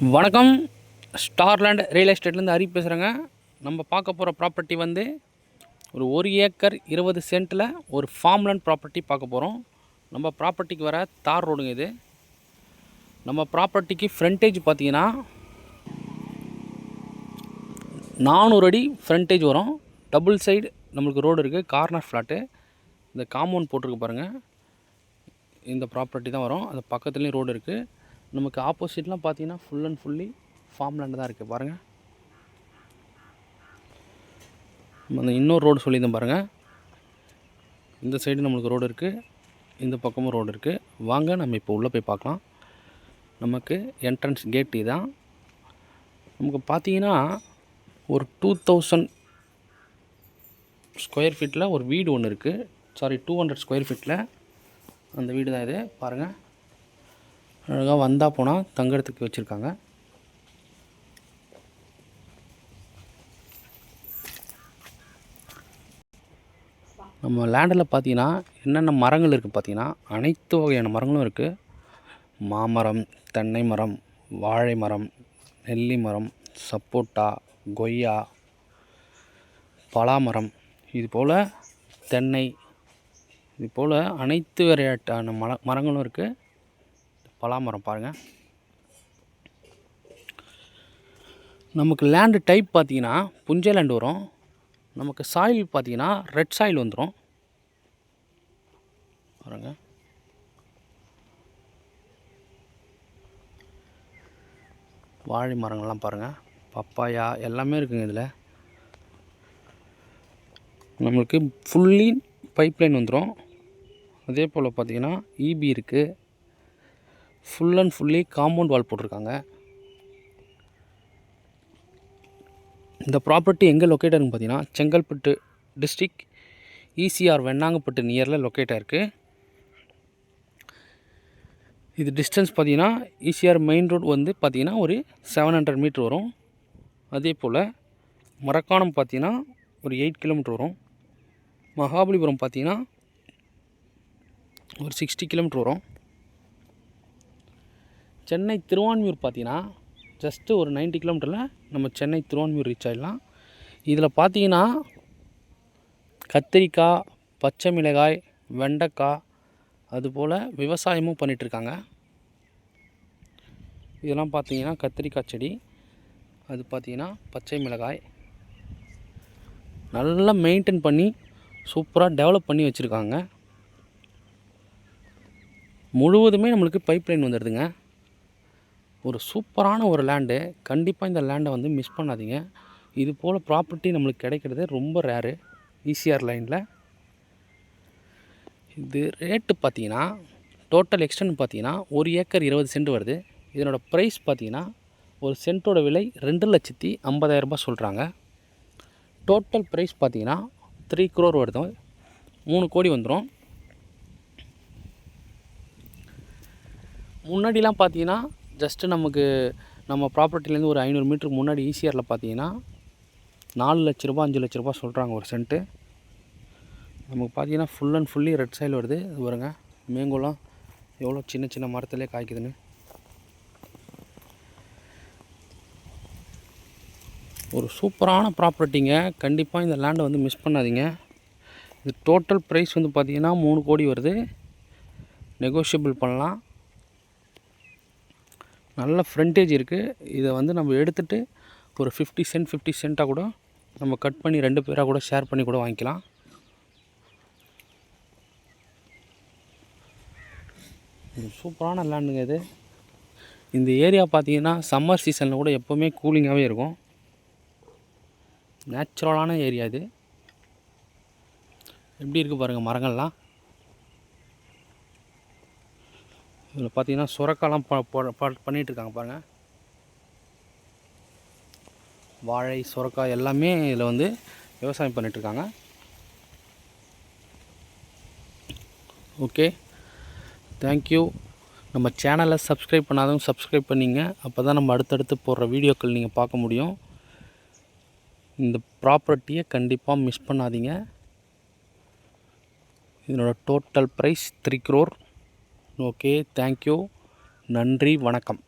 வணக்கம். ஸ்டார்லேண்ட் ரியல் எஸ்டேட்லேருந்து ஹரி பேசுகிறேங்க. நம்ம பார்க்க போகிற ப்ராப்பர்ட்டி வந்து ஒரு 1 ஏக்கர் 20 சென்ட்டில் ஒரு ஃபார்ம்லேண்ட் ப்ராப்பர்ட்டி பார்க்க போகிறோம். நம்ம ப்ராப்பர்ட்டிக்கு வர தார் ரோடுங்க இது. நம்ம ப்ராப்பர்ட்டிக்கு ஃப்ரண்டேஜ் பார்த்தீங்கன்னா 400 அடி ஃப்ரண்டேஜ் வரும். டபுள் சைடு நம்மளுக்கு ரோடு இருக்குது. Corner flat. இந்த காம்பவுண்ட் போட்டிருக்கு பாருங்கள். இந்த ப்ராப்பர்ட்டி தான் வரும். அது பக்கத்துலேயும் ரோடு இருக்குது. நமக்கு ஆப்போசிட்லாம் பார்த்தீங்கன்னா full and fully form land தான் இருக்குது பாருங்கள். நம்ம இன்னொரு ரோடு சொல்லியிருந்தேன் பாருங்கள். இந்த சைடு நம்மளுக்கு ரோடு இருக்குது, இந்த பக்கமும் ரோடு இருக்குது. வாங்க நம்ம இப்போ உள்ளே போய் பார்க்கலாம். நமக்கு என்ட்ரன்ஸ் கேட் இதுதான். நமக்கு பார்த்தீங்கன்னா ஒரு 2000 ஸ்கொயர் ஃபீட்டில் ஒரு வீடு ஒன்று இருக்குது. 200 ஸ்கொயர் ஃபீட்டில் அந்த வீடு தான் இது பாருங்கள். அழகாக வந்தால் போனால் தங்குறதுக்கு வச்சுருக்காங்க. நம்ம லேண்டில் பார்த்தீங்கன்னா என்னென்ன மரங்கள் இருக்குது பார்த்தீங்கன்னா அனைத்து வகையான மரங்களும் இருக்குது. மாமரம், தென்னை மரம், வாழை மரம், நெல்லி மரம், சப்போட்டா, கொய்யா, பலாமரம், இது போல் தென்னை, இது போல் அனைத்து வெரைட்டான மரங்களும் இருக்குது. பலாமரம் பாருங்கள். நமக்கு லேண்டு டைப் பார்த்தீங்கன்னா புஞ்சை லேண்டு வரும். நமக்கு சாயில் பார்த்தீங்கன்னா ரெட் சாயில் வந்துடும் பாருங்கள். வாழை மரங்கள்லாம் பாருங்கள். பப்பாயா எல்லாமே இருக்குங்க இதில். நம்மளுக்கு ஃபுல்லி பைப்லைன் வந்துடும். அதே போல் பார்த்தீங்கன்னா இபி இருக்குது. Full and fully compound wall போட்டிருக்காங்க. இந்த ப்ராப்பர்ட்டி எங்கே லொக்கேட் ஆகுதுன்னு பார்த்தீங்கன்னா செங்கல்பட்டு டிஸ்ட்ரிக் ஈசிஆர் வெண்ணாங்கப்பட்டு நியரில் லொக்கேட் ஆகிருக்கு. இது டிஸ்டன்ஸ் பார்த்தீங்கன்னா ஈசிஆர் மெயின் ரோடு வந்து பார்த்தீங்கன்னா ஒரு 700 மீட்ரு வரும். அதே போல் மரக்காணம் பார்த்தீங்கன்னா ஒரு 8 கிலோமீட்டர் வரும். மகாபலிபுரம் பார்த்தீங்கன்னா ஒரு 60 கிலோமீட்டர் வரும். சென்னை திருவான்மியூர் பார்த்தீங்கன்னா ஜஸ்ட்டு ஒரு 90 கிலோமீட்டரில் நம்ம சென்னை திருவான்மியூர் ரீச் ஆகிடலாம். இதில் பார்த்தீங்கன்னா கத்திரிக்காய், பச்சை மிளகாய், வெண்டைக்காய், அதுபோல் விவசாயமும் பண்ணிகிட்ருக்காங்க. இதெல்லாம் பார்த்தீங்கன்னா கத்திரிக்காய் செடி, அது பார்த்தீங்கன்னா பச்சை மிளகாய் நல்லா மெயின்டைன் பண்ணி சூப்பராக டெவலப் பண்ணி வச்சுருக்காங்க. முழுவதுமே நம்மளுக்கு பைப்லைன் வந்துடுதுங்க. ஒரு சூப்பரான ஒரு லேண்டு. கண்டிப்பாக இந்த லேண்டை வந்து மிஸ் பண்ணாதீங்க. இது போல் ப்ராப்பர்ட்டி நம்மளுக்கு கிடைக்கிறது ரொம்ப ரேரு ஈசிஆர் லைனில். இது ரேட்டு பார்த்தீங்கன்னா டோட்டல் எக்ஸ்டென்ட் பார்த்தீங்கன்னா 1 ஏக்கர் 20 சென்ட் வருது. இதனோட ப்ரைஸ் பார்த்தீங்கன்னா ஒரு சென்ட்டோட விலை 2,50,000 சொல்கிறாங்க. டோட்டல் ப்ரைஸ் பார்த்தீங்கன்னா 3 crore வருது. 3 கோடி வந்துடும். முன்னாடிலாம் பார்த்தீங்கன்னா ஜஸ்ட்டு நமக்கு நம்ம ப்ராப்பர்ட்டிலேருந்து ஒரு 500 மீட்டருக்கு முன்னாடி ஈசிஆரில் பார்த்தீங்கன்னா 4 லட்ச ரூபா 5 லட்ச ரூபா சொல்கிறாங்க ஒரு சென்ட்டு. நமக்கு பார்த்தீங்கன்னா ஃபுல் அண்ட் ஃபுல்லி ரெட் சைல் வருது. இது பாருங்க மேங்கோலாம் எவ்வளோ சின்ன சின்ன மரத்துலேயே காய்க்குதுன்னு. ஒரு சூப்பரான ப்ராப்பர்ட்டிங்க. கண்டிப்பாக இந்த லேண்டை வந்து மிஸ் பண்ணாதீங்க. இது டோட்டல் ப்ரைஸ் வந்து பார்த்திங்கன்னா 3 கோடி வருது. நெகோஷியபிள் பண்ணலாம். நல்ல ஃப்ரண்டேஜ் இருக்குது. இதை வந்து நம்ம எடுத்துகிட்டு ஒரு 50 சென்ட்டாக கூட நம்ம கட் பண்ணி 2 பேராக கூட ஷேர் பண்ணி கூட வாங்கிக்கலாம். சூப்பரான லேண்டுங்க இது. இந்த ஏரியா பார்த்தீங்கன்னா சம்மர் சீசனில் கூட எப்போவுமே கூலிங்காகவே இருக்கும். நேச்சுரலான ஏரியா இது. எப்படி இருக்குது பாருங்கள் மரங்கள்லாம். இதில் பார்த்தீங்கன்னா சுரக்காலாம் பண்ணிகிட்ருக்காங்க பாருங்கள். வாழை, சுரக்காய் எல்லாமே இதில் வந்து விவசாயம் பண்ணிகிட்ருக்காங்க. Okay, thank you. நம்ம சேனலை சப்ஸ்கிரைப் பண்ணாதவங்க சப்ஸ்கிரைப் பண்ணிங்க. அப்போ தான் நம்ம அடுத்தடுத்து போடுற வீடியோக்கள் நீங்கள் பார்க்க முடியும். இந்த ப்ராப்பர்ட்டியை கண்டிப்பாக மிஸ் பண்ணாதீங்க. இதனோட total price 3 crore. Okay, thank you. நன்றி, வணக்கம்.